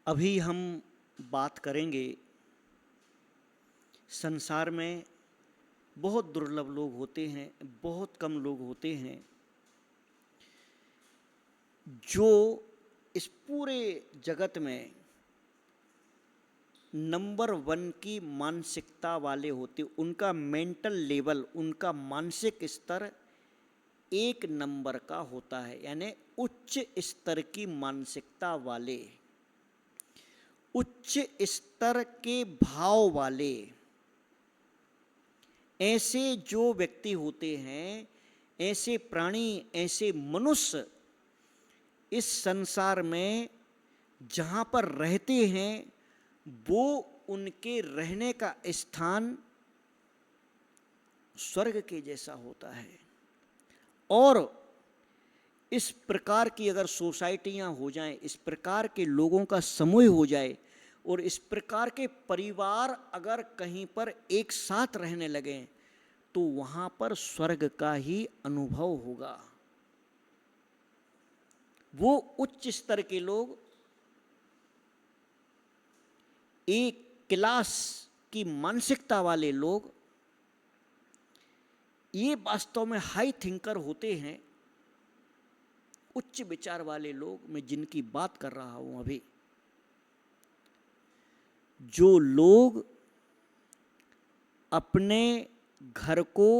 अभी हम बात करेंगे, संसार में बहुत दुर्लभ लोग होते हैं, बहुत कम लोग होते हैं जो इस पूरे जगत में नंबर वन की मानसिकता वाले होते। उनका मेंटल लेवल, उनका मानसिक स्तर एक नंबर का होता है, यानी उच्च स्तर की मानसिकता वाले, उच्च स्तर के भाव वाले। ऐसे जो व्यक्ति होते हैं, ऐसे प्राणी, ऐसे मनुष्य इस संसार में जहाँ पर रहते हैं वो उनके रहने का स्थान स्वर्ग के जैसा होता है। और इस प्रकार की अगर सोसाइटियाँ हो जाएं, इस प्रकार के लोगों का समूह हो जाए और इस प्रकार के परिवार अगर कहीं पर एक साथ रहने लगें तो वहाँ पर स्वर्ग का ही अनुभव होगा। वो उच्च स्तर के लोग, एक क्लास की मानसिकता वाले लोग, ये वास्तव में हाई थिंकर होते हैं। उच्च विचार वाले लोग, मैं जिनकी बात कर रहा हूं अभी, जो लोग अपने घर को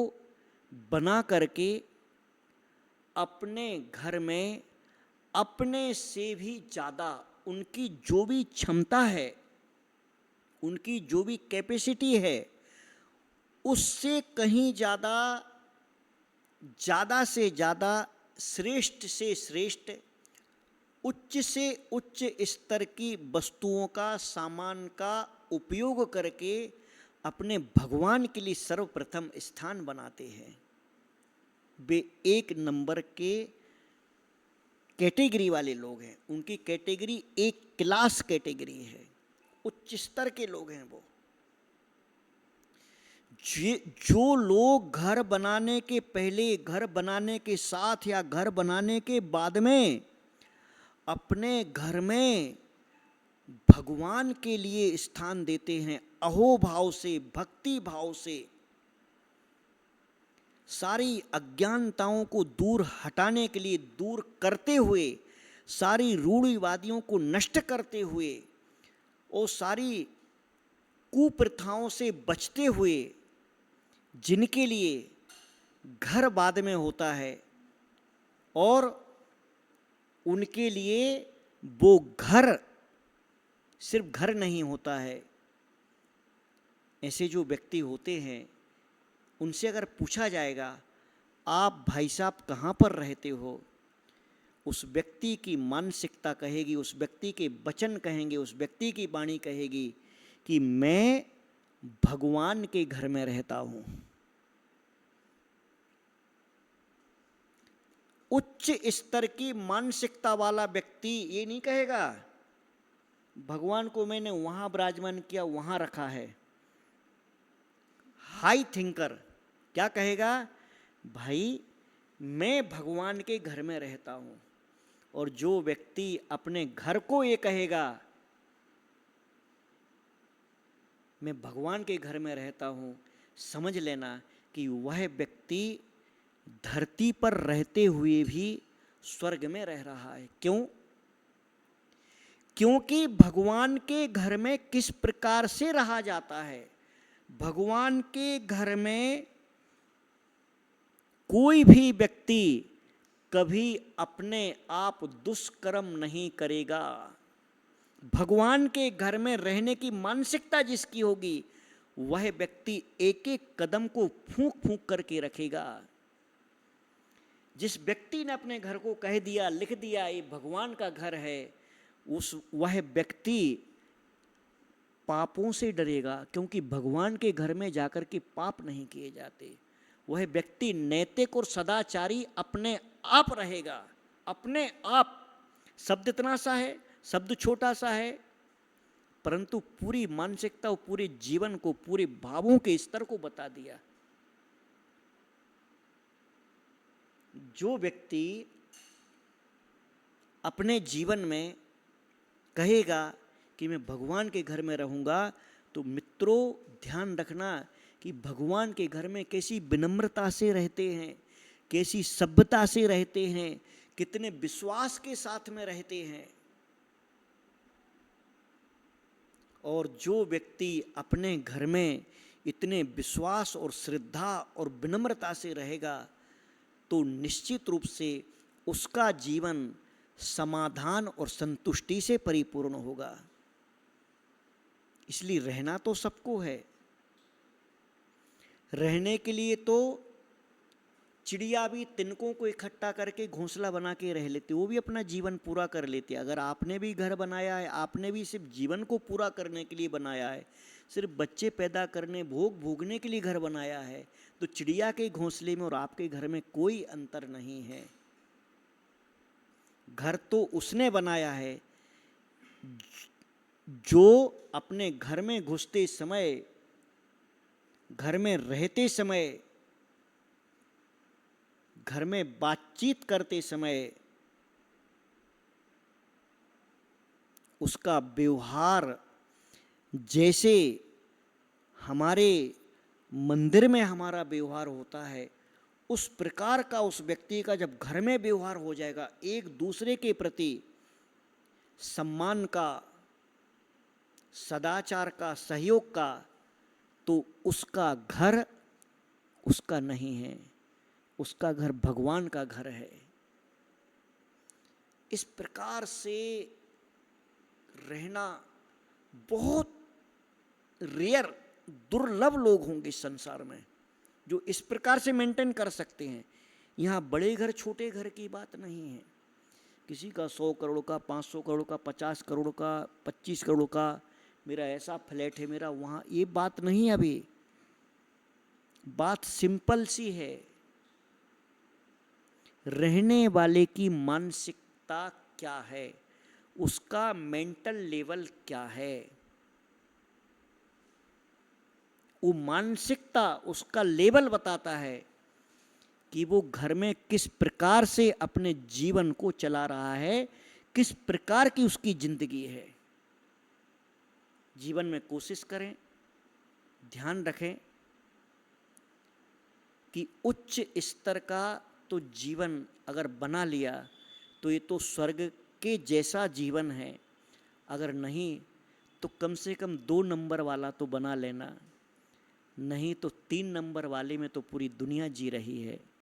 बना करके अपने घर में अपने से भी ज़्यादा उनकी जो भी क्षमता है, उनकी जो भी कैपेसिटी है, उससे कहीं ज़्यादा, ज़्यादा से ज़्यादा, श्रेष्ठ से श्रेष्ठ, उच्च से उच्च स्तर की वस्तुओं का, सामान का उपयोग करके अपने भगवान के लिए सर्वप्रथम स्थान बनाते हैं। वे एक नंबर के कैटेगरी वाले लोग हैं। उनकी कैटेगरी एक क्लास कैटेगरी है, उच्च स्तर के लोग हैं वो। जो लोग घर बनाने के पहले, घर बनाने के साथ या घर बनाने के बाद में अपने घर में भगवान के लिए स्थान देते हैं, अहोभाव से, भक्ति भाव से, सारी अज्ञानताओं को दूर हटाने के लिए, दूर करते हुए, सारी रूढ़िवादियों को नष्ट करते हुए और सारी कुप्रथाओं से बचते हुए, जिनके लिए घर बाद में होता है और उनके लिए वो घर सिर्फ घर नहीं होता है। ऐसे जो व्यक्ति होते हैं उनसे अगर पूछा जाएगा, आप भाई साहब कहाँ पर रहते हो, उस व्यक्ति की मानसिकता कहेगी, उस व्यक्ति के वचन कहेंगे, उस व्यक्ति की वाणी कहेगी कि मैं भगवान के घर में रहता हूँ। उच्च स्तर की मानसिकता वाला व्यक्ति ये नहीं कहेगा भगवान को मैंने वहां विराजमान किया, वहां रखा है। हाई थिंकर क्या कहेगा, भाई मैं भगवान के घर में रहता हूं। और जो व्यक्ति अपने घर को ये कहेगा मैं भगवान के घर में रहता हूं, समझ लेना कि वह व्यक्ति धरती पर रहते हुए भी स्वर्ग में रह रहा है। क्यों? क्योंकि भगवान के घर में किस प्रकार से रहा जाता है। भगवान के घर में कोई भी व्यक्ति कभी अपने आप दुष्कर्म नहीं करेगा। भगवान के घर में रहने की मानसिकता जिसकी होगी वह व्यक्ति एक एक कदम को फूंक फूंक करके रखेगा। जिस व्यक्ति ने अपने घर को कह दिया, लिख दिया ये भगवान का घर है, वह व्यक्ति पापों से डरेगा, क्योंकि भगवान के घर में जाकर के पाप नहीं किए जाते। वह व्यक्ति नैतिक और सदाचारी अपने आप रहेगा, अपने आप। शब्द इतना सा है, शब्द छोटा सा है, परंतु पूरी मानसिकता और पूरे जीवन को, पूरे भावों के स्तर को बता दिया। जो व्यक्ति अपने जीवन में कहेगा कि मैं भगवान के घर में रहूँगा, तो मित्रों ध्यान रखना कि भगवान के घर में कैसी विनम्रता से रहते हैं, कैसी सभ्यता से रहते हैं, कितने विश्वास के साथ में रहते हैं। और जो व्यक्ति अपने घर में इतने विश्वास और श्रद्धा और विनम्रता से रहेगा, तो निश्चित रूप से उसका जीवन समाधान और संतुष्टि से परिपूर्ण होगा। इसलिए रहना तो सबको है, रहने के लिए तो चिड़िया भी तिनकों को इकट्ठा करके घोंसला बना के रह लेते, वो भी अपना जीवन पूरा कर लेते। अगर आपने भी घर बनाया है, आपने भी सिर्फ जीवन को पूरा करने के लिए बनाया है, सिर्फ बच्चे पैदा करने भोग भोगने के लिए घर बनाया है, तो चिड़िया के घोंसले में और आपके घर में कोई अंतर नहीं है। घर तो उसने बनाया है जो अपने घर में घुसते समय, घर में रहते समय, घर में बातचीत करते समय उसका व्यवहार जैसे हमारे मंदिर में हमारा व्यवहार होता है, उस प्रकार का उस व्यक्ति का जब घर में व्यवहार हो जाएगा, एक दूसरे के प्रति सम्मान का, सदाचार का, सहयोग का, तो उसका घर उसका नहीं है, उसका घर भगवान का घर है। इस प्रकार से रहना बहुत रेयर, दुर्लभ लोग होंगे इस संसार में जो इस प्रकार से मेंटेन कर सकते हैं। यहाँ बड़े घर छोटे घर की बात नहीं है, किसी का 100 करोड़ का, 500 करोड़ का, 50 करोड़ का, 25 करोड़ का, मेरा ऐसा फ्लैट है, मेरा वहाँ, ये बात नहीं है। अभी बात सिंपल सी है, रहने वाले की मानसिकता क्या है, उसका मेंटल लेवल क्या है, वो मानसिकता, उसका लेवल बताता है कि वो घर में किस प्रकार से अपने जीवन को चला रहा है, किस प्रकार की उसकी जिंदगी है। जीवन में कोशिश करें, ध्यान रखें कि उच्च स्तर का तो जीवन अगर बना लिया तो ये तो स्वर्ग के जैसा जीवन है, अगर नहीं तो कम से कम 2 नंबर वाला तो बना लेना, नहीं तो 3 नंबर वाले में तो पूरी दुनिया जी रही है।